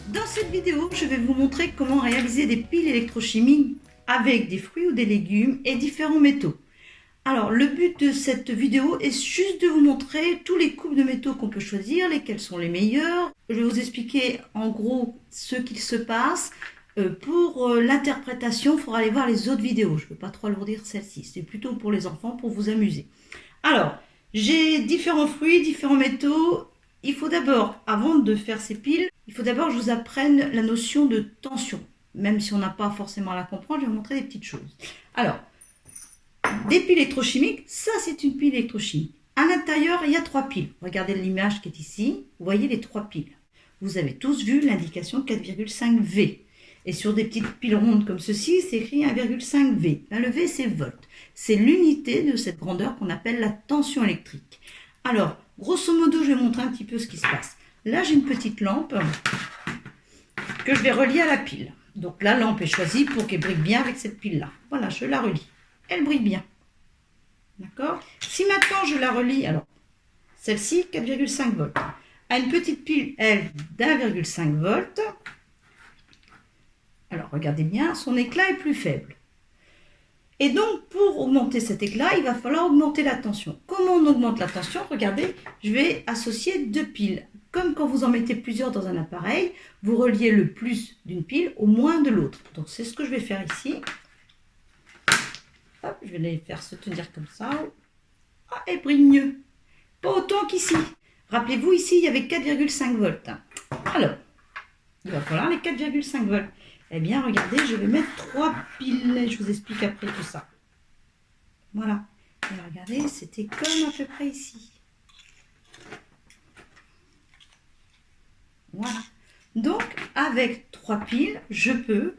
Dans cette vidéo, je vais vous montrer comment réaliser des piles électrochimiques avec des fruits ou des légumes et différents métaux. Alors, le but de cette vidéo est juste de vous montrer tous les coupes de métaux qu'on peut choisir, lesquels sont les meilleurs. Je vais vous expliquer en gros ce qu'il se passe. Pour l'interprétation, il faudra aller voir les autres vidéos. Je ne veux pas trop alourdir celle-ci, c'est plutôt pour les enfants, pour vous amuser. Alors, j'ai différents fruits, différents métaux. Il faut d'abord, avant de faire ces piles, il faut d'abord que je vous apprenne la notion de tension. Même si on n'a pas forcément à la comprendre, je vais vous montrer des petites choses. Alors, des piles électrochimiques, ça c'est une pile électrochimique. À l'intérieur, il y a 3 piles. Regardez l'image qui est ici, vous voyez les 3 piles. Vous avez tous vu l'indication 4,5 V. Et sur des petites piles rondes comme ceci, c'est écrit 1,5 V. Là, le V, c'est volt. C'est l'unité de cette grandeur qu'on appelle la tension électrique. Alors, grosso modo, je vais montrer un petit peu ce qui se passe. Là, j'ai une petite lampe que je vais relier à la pile. Donc, la lampe est choisie pour qu'elle brille bien avec cette pile-là. Voilà, je la relie. Elle brille bien. D'accord? Si maintenant je la relie, alors, celle-ci, 4,5 volts, à une petite pile, elle, d'1,5 volts, alors, regardez bien, son éclat est plus faible. Et donc, pour augmenter cet éclat, il va falloir augmenter la tension. Comment on augmente la tension? Regardez, je vais associer 2 piles. Comme quand vous en mettez plusieurs dans un appareil, vous reliez le plus d'une pile au moins de l'autre. Donc, c'est ce que je vais faire ici. Hop, je vais les faire se tenir comme ça. Ah, elle brille mieux. Pas autant qu'ici. Rappelez-vous, ici, il y avait 4,5 volts. Alors, il va falloir les 4,5 volts. Eh bien, regardez, je vais mettre 3 piles. Je vous explique après tout ça. Voilà. Et regardez, c'était comme à peu près ici. Voilà. Donc, avec 3 piles, je peux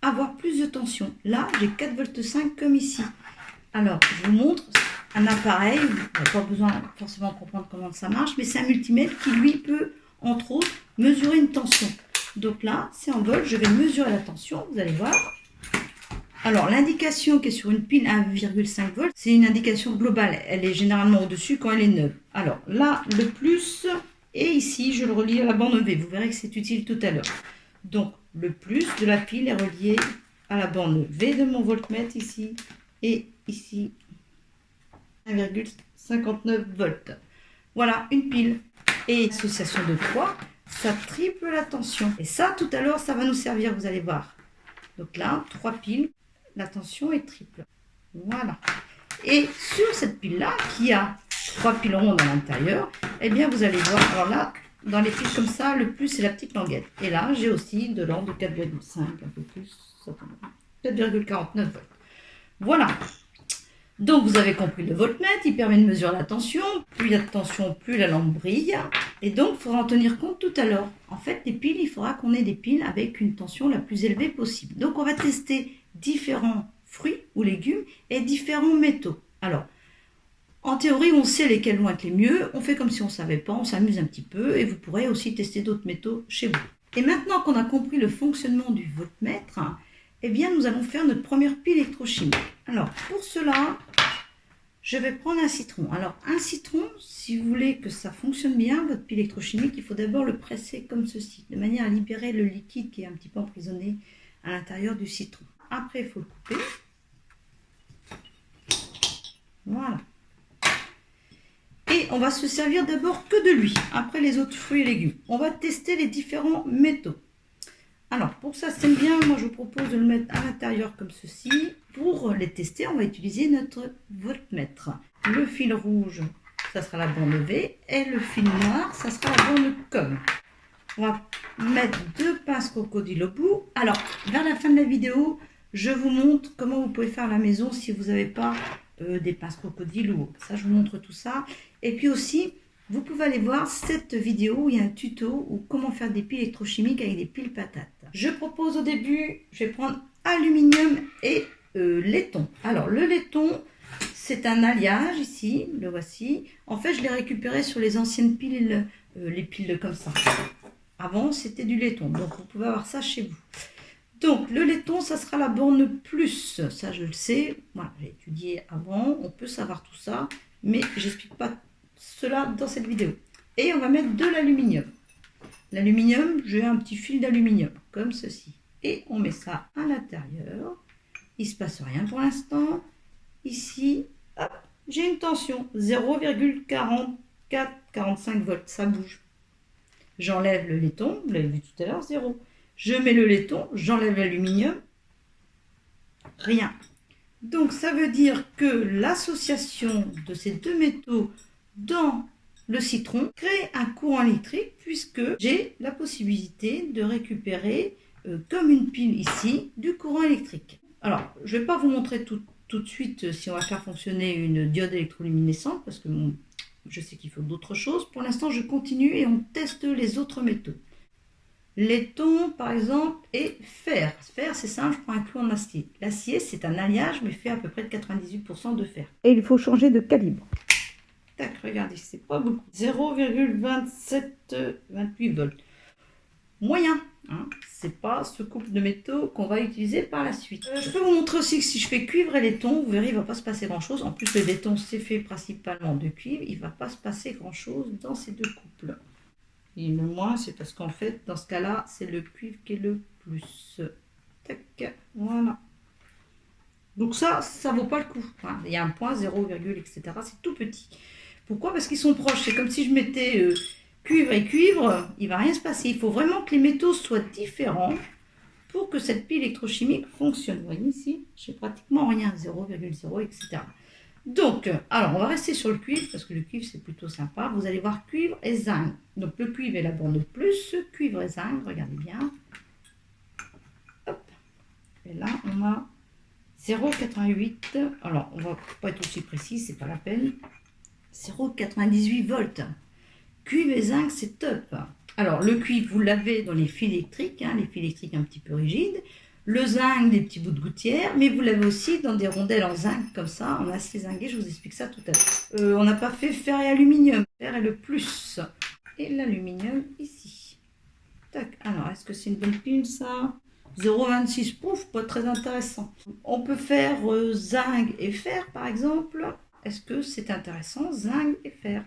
avoir plus de tension. Là, j'ai 4,5 volts comme ici. Alors, je vous montre un appareil. Vous n'avez pas besoin forcément de comprendre comment ça marche, mais c'est un multimètre qui, lui, peut, entre autres, mesurer une tension. Donc là, c'est en volts, je vais mesurer la tension, vous allez voir. Alors, l'indication qui est sur une pile 1,5 volts, c'est une indication globale. Elle est généralement au-dessus quand elle est neuve. Alors là, le plus, et ici, je le relie à la borne V. Vous verrez que c'est utile tout à l'heure. Donc, le plus de la pile est relié à la borne V de mon voltmètre ici, et ici, 1,59 volts. Voilà, une pile. Et association de 3, ça triple la tension. Et ça, tout à l'heure, ça va nous servir, vous allez voir. Donc là, 3 piles, la tension est triple. Voilà. Et sur cette pile-là, qui a 3 piles rondes à l'intérieur, eh bien, vous allez voir, alors là, dans les piles comme ça, le plus, c'est la petite languette. Et là, j'ai aussi de l'ordre de 4,5, un peu plus, 4,49 volts. Voilà. Donc, vous avez compris le voltmètre, il permet de mesurer la tension. Plus il y a de tension, plus la lampe brille. Et donc, il faudra en tenir compte tout à l'heure. En fait, les piles, il faudra qu'on ait des piles avec une tension la plus élevée possible. Donc, on va tester différents fruits ou légumes et différents métaux. Alors, en théorie, on sait lesquels vont être les mieux. On fait comme si on ne savait pas, on s'amuse un petit peu. Et vous pourrez aussi tester d'autres métaux chez vous. Et maintenant qu'on a compris le fonctionnement du voltmètre, eh bien, nous allons faire notre première pile électrochimique. Alors, pour cela, je vais prendre un citron. Alors, un citron, si vous voulez que ça fonctionne bien, votre pile électrochimique, il faut d'abord le presser comme ceci, de manière à libérer le liquide qui est un petit peu emprisonné à l'intérieur du citron. Après, il faut le couper. Voilà. Et on va se servir d'abord que de lui, après les autres fruits et légumes. On va tester les différents métaux. Alors, pour ça, c'est bien, moi je vous propose de le mettre à l'intérieur comme ceci. Pour les tester, on va utiliser notre voltmètre. Le fil rouge, ça sera la borne V, et le fil noir, ça sera la borne COM. On va mettre 2 pinces crocodile au bout. Alors, vers la fin de la vidéo, je vous montre comment vous pouvez faire à la maison si vous n'avez pas des pinces crocodile ou autre. Ça, je vous montre tout ça. Et puis aussi, vous pouvez aller voir cette vidéo où il y a un tuto ou comment faire des piles électrochimiques avec des piles patates. Je propose au début, je vais prendre aluminium et laiton. Alors le laiton, c'est un alliage ici, le voici. En fait, je l'ai récupéré sur les anciennes piles, les piles comme ça. Avant, c'était du laiton, donc vous pouvez avoir ça chez vous. Donc le laiton, ça sera la borne plus, ça je le sais. Voilà, j'ai étudié avant, on peut savoir tout ça, mais j'explique pas cela dans cette vidéo. Et on va mettre de l'aluminium. L'aluminium, j'ai un petit fil d'aluminium, comme ceci. Et on met ça à l'intérieur. Il ne se passe rien pour l'instant. Ici, hop, j'ai une tension, 0,44-45 volts, ça bouge. J'enlève le laiton, vous l'avez vu tout à l'heure, 0. Je mets le laiton, j'enlève l'aluminium, rien. Donc ça veut dire que l'association de ces deux métaux dans le citron crée un courant électrique puisque j'ai la possibilité de récupérer, comme une pile ici, du courant électrique. Alors, je ne vais pas vous montrer tout de suite si on va faire fonctionner une diode électroluminescente parce que je sais qu'il faut d'autres choses. Pour l'instant, je continue et on teste les autres métaux. Laiton, par exemple, et fer. Fer, c'est simple, je prends un clou en acier. L'acier, c'est un alliage, mais fait à peu près de 98% de fer. Et il faut changer de calibre. Tac, regardez, c'est pas beaucoup. 0,2728 volts. Moyen, hein. C'est pas ce couple de métaux qu'on va utiliser par la suite. Je peux vous montrer aussi que si je fais cuivre et laiton, vous verrez, il ne va pas se passer grand-chose. En plus, le laiton, c'est fait principalement de cuivre. Il ne va pas se passer grand-chose dans ces deux couples. Et le moins, c'est parce qu'en fait, dans ce cas-là, c'est le cuivre qui est le plus. Tac, voilà. Donc ça vaut pas le coup. Hein. Il y a un point, 0, etc. C'est tout petit. Pourquoi? Parce qu'ils sont proches. C'est comme si je mettais cuivre et cuivre. Il ne va rien se passer. Il faut vraiment que les métaux soient différents pour que cette pile électrochimique fonctionne. Vous voyez ici, j'ai pratiquement rien. 0,0, etc. Donc, alors on va rester sur le cuivre parce que le cuivre c'est plutôt sympa. Vous allez voir cuivre et zinc. Donc le cuivre est la borne plus, cuivre et zinc, regardez bien. Hop. Et là on a 0,88. Alors on va pas être aussi précis, c'est pas la peine. 0,98 volts. Cuivre et zinc c'est top. Alors le cuivre vous l'avez dans les fils électriques, hein, les fils électriques un petit peu rigides. Le zinc, des petits bouts de gouttière, mais vous l'avez aussi dans des rondelles en zinc, comme ça, en acier zingué, je vous explique ça tout à l'heure. On n'a pas fait fer et aluminium, fer est le plus, et l'aluminium ici. Tac, alors, est-ce que c'est une bonne pile, ça? 0,26, pouf, pas très intéressant. On peut faire zinc et fer, par exemple. Est-ce que c'est intéressant, zinc et fer?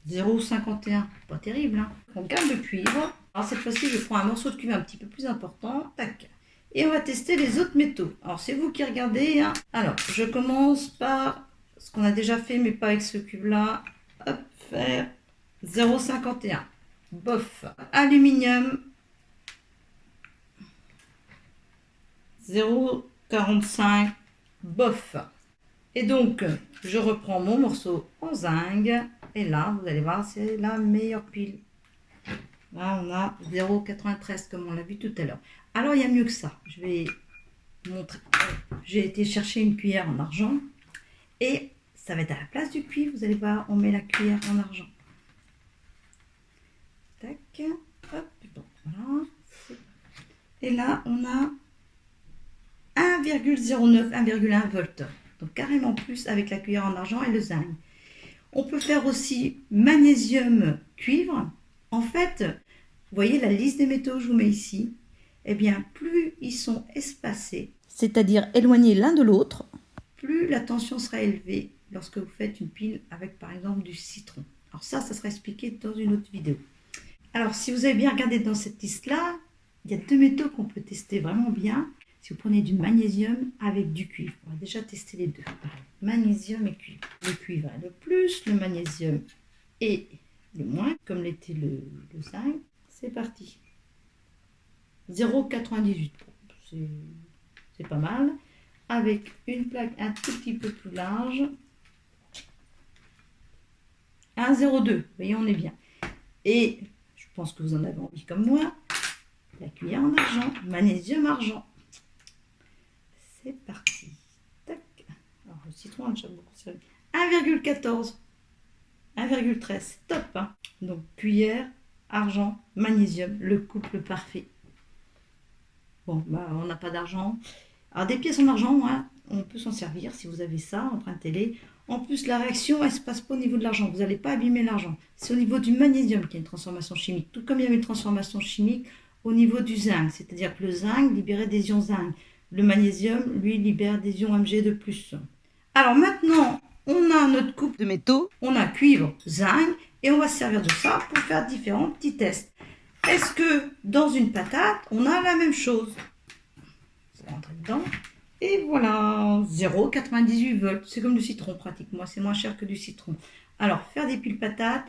0,51, pas terrible, hein. On garde le cuivre. Alors cette fois-ci, je prends un morceau de cuivre un petit peu plus important. Tac. Et on va tester les autres métaux. Alors c'est vous qui regardez, hein. Alors, je commence par ce qu'on a déjà fait, mais pas avec ce cuivre-là. Hop, fer. 0,51. Bof. Aluminium. 0,45. Bof. Et donc, je reprends mon morceau en zinc. Et là, vous allez voir, c'est la meilleure pile. Là, on a 0,93 comme on l'a vu tout à l'heure. Alors, il y a mieux que ça. Je vais vous montrer. J'ai été chercher une cuillère en argent. Et ça va être à la place du cuivre. Vous allez voir, on met la cuillère en argent. Tac. Hop. Bon, voilà. Et là, on a 1,09, 1,1 volts. Donc, carrément plus avec la cuillère en argent et le zinc. On peut faire aussi magnésium cuivre. En fait, vous voyez la liste des métaux que je vous mets ici. Eh bien, plus ils sont espacés, c'est-à-dire éloignés l'un de l'autre, plus la tension sera élevée lorsque vous faites une pile avec, par exemple, du citron. Alors ça sera expliqué dans une autre vidéo. Alors, si vous avez bien regardé dans cette liste-là, il y a deux métaux qu'on peut tester vraiment bien. Si vous prenez du magnésium avec du cuivre, on va déjà tester les deux. Magnésium et cuivre. Le cuivre est le plus, le magnésium est le moins, comme l'était le zinc. C'est parti. 0,98. C'est pas mal. Avec une plaque un tout petit peu plus large. 1,02. Vous voyez, on est bien. Et je pense que vous en avez envie comme moi. La cuillère en argent. Magnésium argent. C'est parti. Tac. Alors, le citron a déjà beaucoup servi. 1,14. 1,13. Top. Hein. Donc, cuillère, argent, magnésium. Le couple parfait. Bon, bah, on n'a pas d'argent. Alors, des pièces en argent, hein, on peut s'en servir. Si vous avez ça, empruntez-les. En plus, la réaction, elle ne se passe pas au niveau de l'argent. Vous n'allez pas abîmer l'argent. C'est au niveau du magnésium qu'il y a une transformation chimique. Tout comme il y avait une transformation chimique au niveau du zinc. C'est-à-dire que le zinc libérait des ions zinc. Le magnésium, lui, libère des ions Mg de plus. Alors maintenant, on a notre coupe de métaux. On a cuivre, zinc Et on va se servir de ça pour faire différents petits tests. Est-ce que dans une patate, on a la même chose? Ça va rentrer dedans. Et voilà, 0,98 volts. C'est comme du citron pratiquement. C'est moins cher que du citron. Alors, faire des piles patates.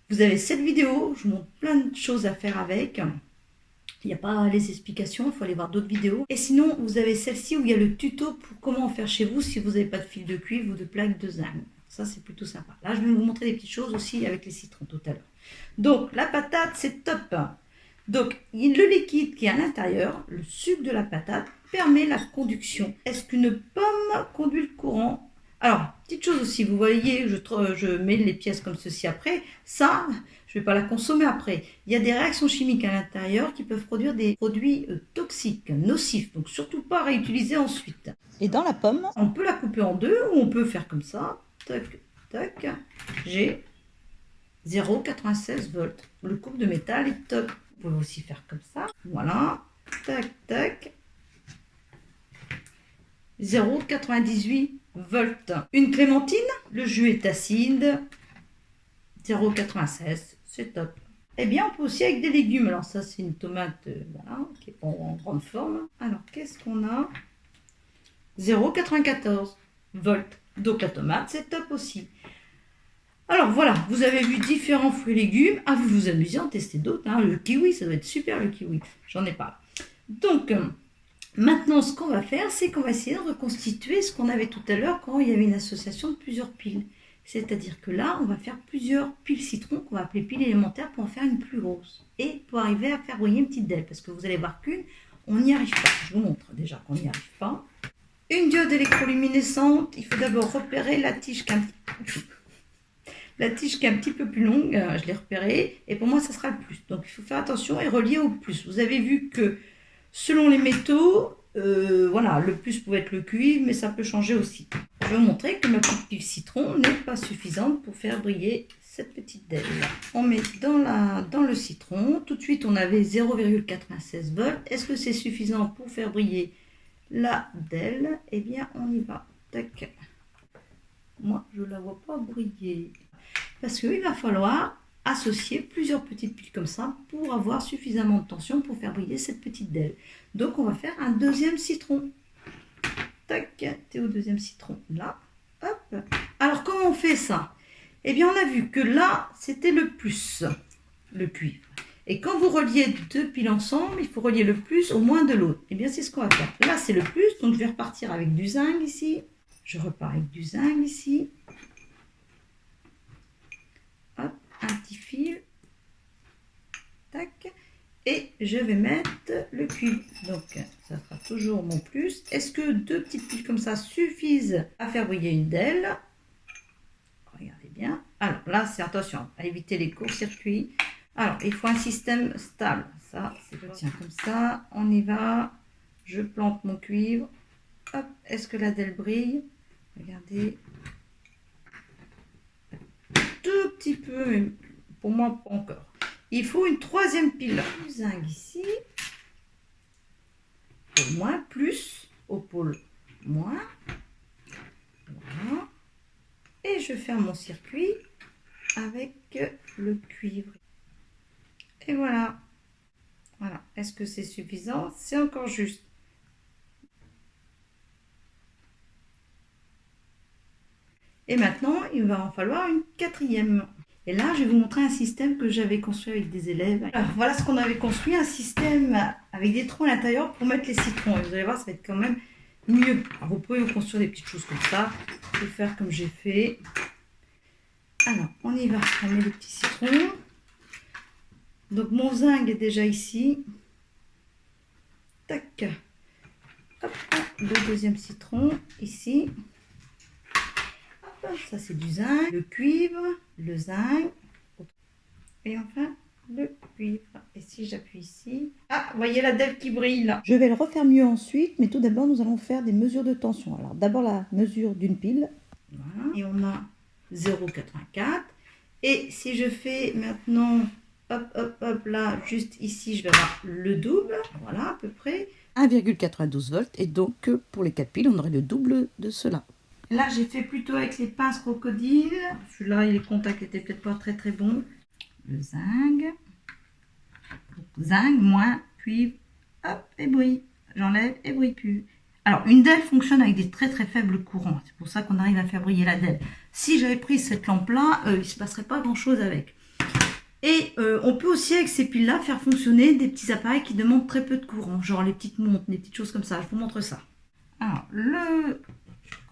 Vous avez cette vidéo. Je vous montre plein de choses à faire avec. Il n'y a pas les explications. Il faut aller voir d'autres vidéos. Et sinon, vous avez celle-ci où il y a le tuto pour comment faire chez vous si vous n'avez pas de fil de cuivre ou de plaque de zinc. Ça, c'est plutôt sympa. Là, je vais vous montrer des petites choses aussi avec les citrons tout à l'heure. Donc, la patate, c'est top. Donc, le liquide qui est à l'intérieur, le sucre de la patate, permet la conduction. Est-ce qu'une pomme conduit le courant? Alors, petite chose aussi, vous voyez, je mets les pièces comme ceci après. Ça, je ne vais pas la consommer après. Il y a des réactions chimiques à l'intérieur qui peuvent produire des produits toxiques, nocifs. Donc, surtout pas réutiliser ensuite. Et dans la pomme, on peut la couper en deux ou on peut faire comme ça. Tac, tac. J'ai 0,96 volts. Le coupe de métal est top. Vous pouvez aussi faire comme ça. Voilà. Tac, tac. 0,98 volts. Une clémentine. Le jus est acide. 0,96. C'est top. Eh bien, on peut aussi avec des légumes. Alors ça, c'est une tomate voilà, qui est en grande forme. Alors, qu'est-ce qu'on a? 0,94 volts. Donc la tomate, c'est top aussi. Alors voilà, vous avez vu différents fruits et légumes. À vous vous amuser à en tester d'autres. Hein. Le kiwi, ça doit être super le kiwi. J'en ai pas. Donc, maintenant, ce qu'on va faire, c'est qu'on va essayer de reconstituer ce qu'on avait tout à l'heure quand il y avait une association de plusieurs piles. C'est-à-dire que là, on va faire plusieurs piles citron qu'on va appeler piles élémentaires pour en faire une plus grosse. Et pour arriver à faire briller une petite delle. Parce que vous allez voir qu'une, on n'y arrive pas. Je vous montre déjà qu'on n'y arrive pas. Une diode électroluminescente, il faut d'abord repérer la tige qui est un petit peu plus longue, je l'ai repérée, et pour moi ça sera le plus. Donc il faut faire attention et relier au plus. Vous avez vu que selon les métaux, voilà, le plus pouvait être le cuivre, mais ça peut changer aussi. Je vais vous montrer que ma petite pile citron n'est pas suffisante pour faire briller cette petite delle. On met dans le citron, tout de suite on avait 0,96 volts. Est-ce que c'est suffisant pour faire briller la delle? Eh bien on y va. Tac. Moi je ne la vois pas briller. Parce qu'il va falloir associer plusieurs petites piles comme ça pour avoir suffisamment de tension pour faire briller cette petite delle. Donc on va faire un deuxième citron. Tac, t'es au deuxième citron. Là, hop. Alors comment on fait ça? Eh bien on a vu que là c'était le plus, le cuivre. Et quand vous reliez deux piles ensemble, il faut relier le plus au moins de l'autre. Eh bien c'est ce qu'on va faire. Là c'est le plus, donc je vais repartir avec du zinc ici. Je repars avec du zinc ici. Hop, un petit fil. Tac. Et je vais mettre le cuivre. Donc, ça sera toujours mon plus. Est-ce que deux petites piles comme ça suffisent à faire briller une delle? Regardez bien. Alors là, c'est attention à éviter les courts-circuits. Alors, il faut un système stable. Ça, c'est je tiens comme ça. On y va. Je plante mon cuivre. Hop, est-ce que la delle brille? Regardez. Tout petit peu, mais pour moi, pas encore. Il faut une troisième pile. Du zinc ici. Pôle moins, plus. Au pôle moins. Voilà. Et je ferme mon circuit avec le cuivre. Et voilà. Voilà. Est-ce que c'est suffisant? C'est encore juste. Et maintenant, il va en falloir une quatrième. Et là, je vais vous montrer un système que j'avais construit avec des élèves. Alors, voilà ce qu'on avait construit, un système avec des trous à l'intérieur pour mettre les citrons. Et vous allez voir, ça va être quand même mieux. Alors, vous pouvez vous construire des petites choses comme ça. Vous pouvez faire comme j'ai fait. Alors, on y va. On met les petits citrons. Donc, mon zinc est déjà ici. Tac. Hop, le deuxième citron ici. Ça c'est du zinc, le cuivre, le zinc et enfin le cuivre. Et si j'appuie ici, ah, vous voyez la delle qui brille là. Je vais le refaire mieux ensuite, mais tout d'abord nous allons faire des mesures de tension. Alors d'abord la mesure d'une pile, voilà. Et on a 0,84. Et si je fais maintenant, hop, hop, hop, là, juste ici, je vais avoir le double, voilà à peu près. 1,92 volts, et donc pour les 4 piles, on aurait le double de cela. Là, j'ai fait plutôt avec les pinces crocodiles. Celui-là, les contacts étaient peut-être pas très très bons. Le zinc. Zinc moins cuivre. Hop, et bruit. J'enlève et bruit plus. Alors, une DEL fonctionne avec des très très faibles courants. C'est pour ça qu'on arrive à faire briller la DEL. Si j'avais pris cette lampe-là, il ne se passerait pas grand-chose avec. Et on peut aussi, avec ces piles-là, faire fonctionner des petits appareils qui demandent très peu de courant. Genre les petites montres, des petites choses comme ça. Je vous montre ça. Alors, le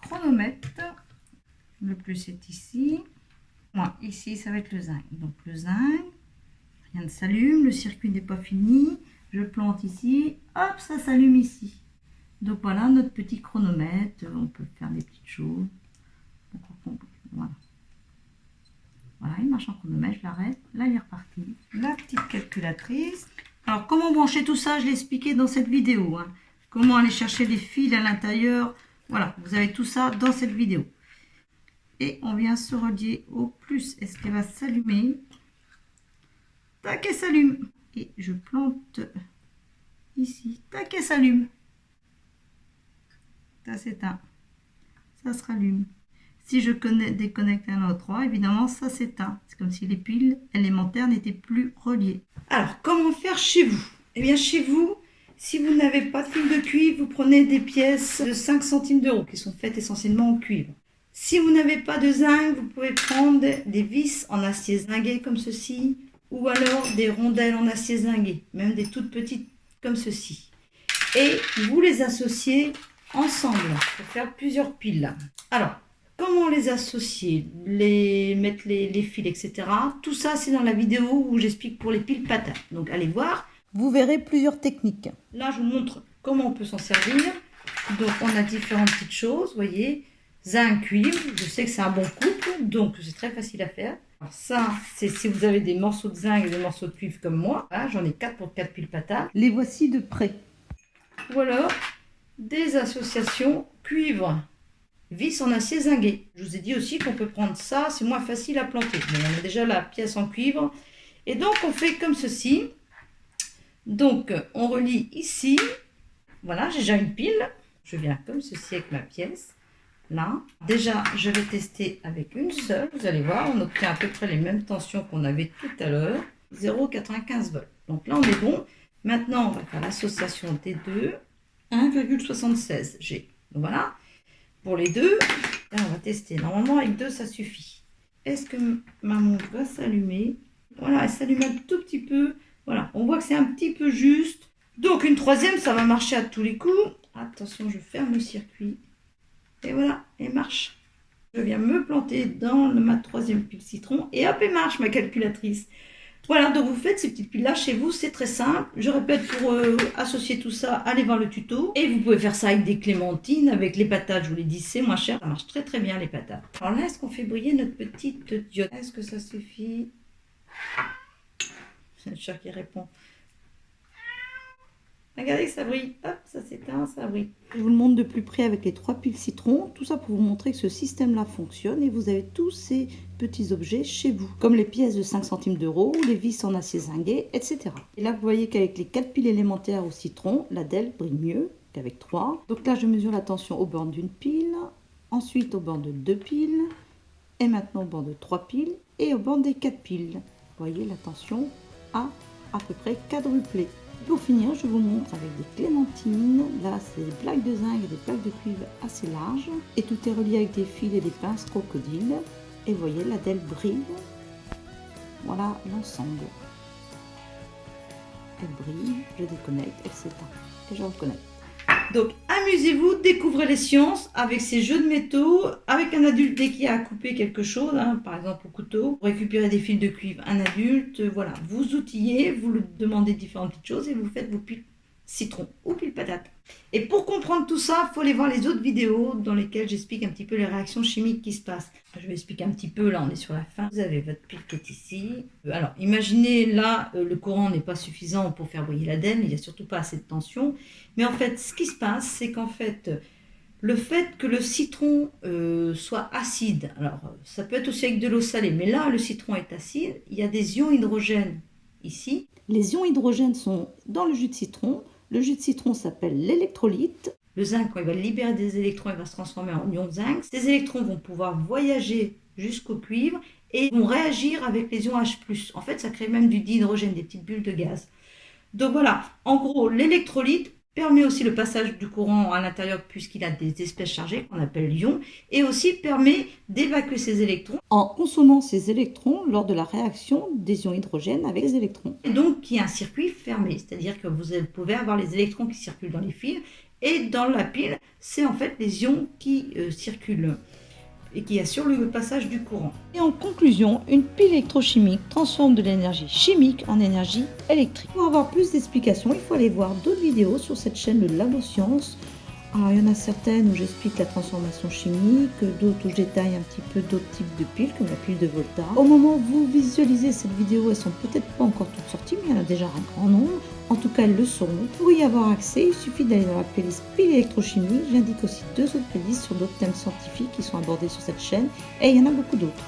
chronomètre, le plus est ici. Moi, ici, ça va être le zinc. Donc, le zinc, rien ne s'allume. Le circuit n'est pas fini. Je plante ici. Hop, ça s'allume ici. Donc voilà notre petit chronomètre, on peut faire des petites choses. Voilà. Voilà, il marche en chronomètre, je l'arrête. Là, il est reparti. La petite calculatrice. Alors, comment brancher tout ça, je l'ai expliqué dans cette vidéo. Hein. Comment aller chercher des fils à l'intérieur. Voilà, vous avez tout ça dans cette vidéo. Et on vient se relier au plus. Est-ce qu'elle va s'allumer? Tac, elle s'allume. Et je plante ici. Tac, elle s'allume. Ça s'éteint, ça se rallume. Si je déconnecte un autre 3, évidemment ça s'éteint. C'est comme si les piles élémentaires n'étaient plus reliées. Alors comment faire chez vous? Eh bien chez vous, si vous n'avez pas de fil de cuivre, vous prenez des pièces de 5 centimes d'euros qui sont faites essentiellement en cuivre. Si vous n'avez pas de zinc, vous pouvez prendre des vis en acier zingué comme ceci, ou alors des rondelles en acier zingué, même des toutes petites comme ceci. Et vous les associez ensemble pour faire plusieurs piles. Alors, comment les associer, mettre les fils, etc. Tout ça, c'est dans la vidéo où j'explique pour les piles patates. Donc, allez voir. Vous verrez plusieurs techniques. Là, je vous montre comment on peut s'en servir. Donc, on a différentes petites choses, vous voyez. Zinc, cuivre, je sais que c'est un bon couple, donc c'est très facile à faire. Alors ça, c'est si vous avez des morceaux de zinc et des morceaux de cuivre comme moi. J'en ai 4 pour 4 piles patates. Les voici de près. Voilà. Des associations cuivre, vis en acier zingué. Je vous ai dit aussi qu'on peut prendre ça, c'est moins facile à planter. Mais on a déjà la pièce en cuivre. Et donc on fait comme ceci. Donc on relie ici. Voilà, j'ai déjà une pile. Je viens comme ceci avec ma pièce. Là, déjà je vais tester avec une seule. Vous allez voir, on obtient à peu près les mêmes tensions qu'on avait tout à l'heure. 0,95 volts. Donc là on est bon. Maintenant on va faire l'association des deux. 1,76 G. Donc voilà, pour les deux, là on va tester. Normalement avec deux ça suffit. Est-ce que ma montre va s'allumer? Voilà, elle s'allume un tout petit peu. Voilà, on voit que c'est un petit peu juste. Donc une troisième, ça va marcher à tous les coups. Attention, je ferme le circuit. Et voilà, elle marche. Je viens me planter dans ma troisième pile citron. Et hop, elle marche ma calculatrice. Voilà, donc vous faites ces petites piles-là chez vous, c'est très simple. Je répète, pour associer tout ça, allez voir le tuto. Et vous pouvez faire ça avec des clémentines, avec les patates, je vous l'ai dit, c'est moins cher. Ça marche très très bien les patates. Alors là, est-ce qu'on fait briller notre petite diode? Est-ce que ça suffit? C'est le chat qui répond. Regardez, ça brille. Hop, ça s'éteint, ça brille. Je vous le montre de plus près avec les 3 piles citron. Tout ça pour vous montrer que ce système-là fonctionne et vous avez tous ces petits objets chez vous. Comme les pièces de 5 centimes d'euros, les vis en acier zingué, etc. Et là, vous voyez qu'avec les 4 piles élémentaires au citron, la DEL brille mieux qu'avec 3. Donc là, je mesure la tension au borne d'une pile, ensuite au borne de 2 piles, et maintenant au borne de 3 piles et au borne des 4 piles. Vous voyez, la tension a à peu près quadruplé. Pour finir, je vous montre avec des clémentines. Là, c'est des plaques de zinc et des plaques de cuivre assez larges. Et tout est relié avec des fils et des pinces crocodiles. Et vous voyez, la DEL brille. Voilà l'ensemble. Elle brille, je déconnecte, elle s'éteint. Et je reconnecte. Donc, amusez-vous, découvrez les sciences avec ces jeux de métaux, avec un adulte dès qu'il y a à couper quelque chose, par exemple au couteau, pour récupérer des fils de cuivre, un adulte, voilà, vous outillez, vous lui demandez différentes petites choses et vous faites vos piles citron ou piles patates. Et pour comprendre tout ça, il faut aller voir les autres vidéos dans lesquelles j'explique un petit peu les réactions chimiques qui se passent. Je vais expliquer un petit peu, là on est sur la fin. Vous avez votre pile qui est ici. Alors imaginez là, le courant n'est pas suffisant pour faire briller la DEL, il n'y a surtout pas assez de tension. Mais en fait, ce qui se passe, c'est qu'en fait, le fait que le citron soit acide, alors ça peut être aussi avec de l'eau salée, mais là le citron est acide, il y a des ions hydrogène ici. Les ions hydrogène sont dans le jus de citron. Le jus de citron s'appelle l'électrolyte. Le zinc, quand il va libérer des électrons, il va se transformer en ion zinc. Ces électrons vont pouvoir voyager jusqu'au cuivre et vont réagir avec les ions H+. En fait, ça crée même du dihydrogène, des petites bulles de gaz. Donc voilà, en gros, l'électrolyte permet aussi le passage du courant à l'intérieur puisqu'il a des espèces chargées qu'on appelle ions et aussi permet d'évacuer ces électrons en consommant ces électrons lors de la réaction des ions hydrogène avec les électrons. Et donc, il y a un circuit fermé, c'est-à-dire que vous pouvez avoir les électrons qui circulent dans les fils et dans la pile, c'est en fait les ions qui circulent et qui assure le passage du courant. Et en conclusion, une pile électrochimique transforme de l'énergie chimique en énergie électrique. Pour avoir plus d'explications, il faut aller voir d'autres vidéos sur cette chaîne de Labo-Sciences. Alors, il y en a certaines où j'explique la transformation chimique, d'autres où je détaille un petit peu d'autres types de piles, comme la pile de Volta. Au moment où vous visualisez cette vidéo, elles sont peut-être pas encore toutes sorties, mais il y en a déjà un grand nombre. En tout cas, elles le seront. Pour y avoir accès, il suffit d'aller dans la playlist pile électrochimie. J'indique aussi 2 autres playlists sur d'autres thèmes scientifiques qui sont abordés sur cette chaîne, et il y en a beaucoup d'autres.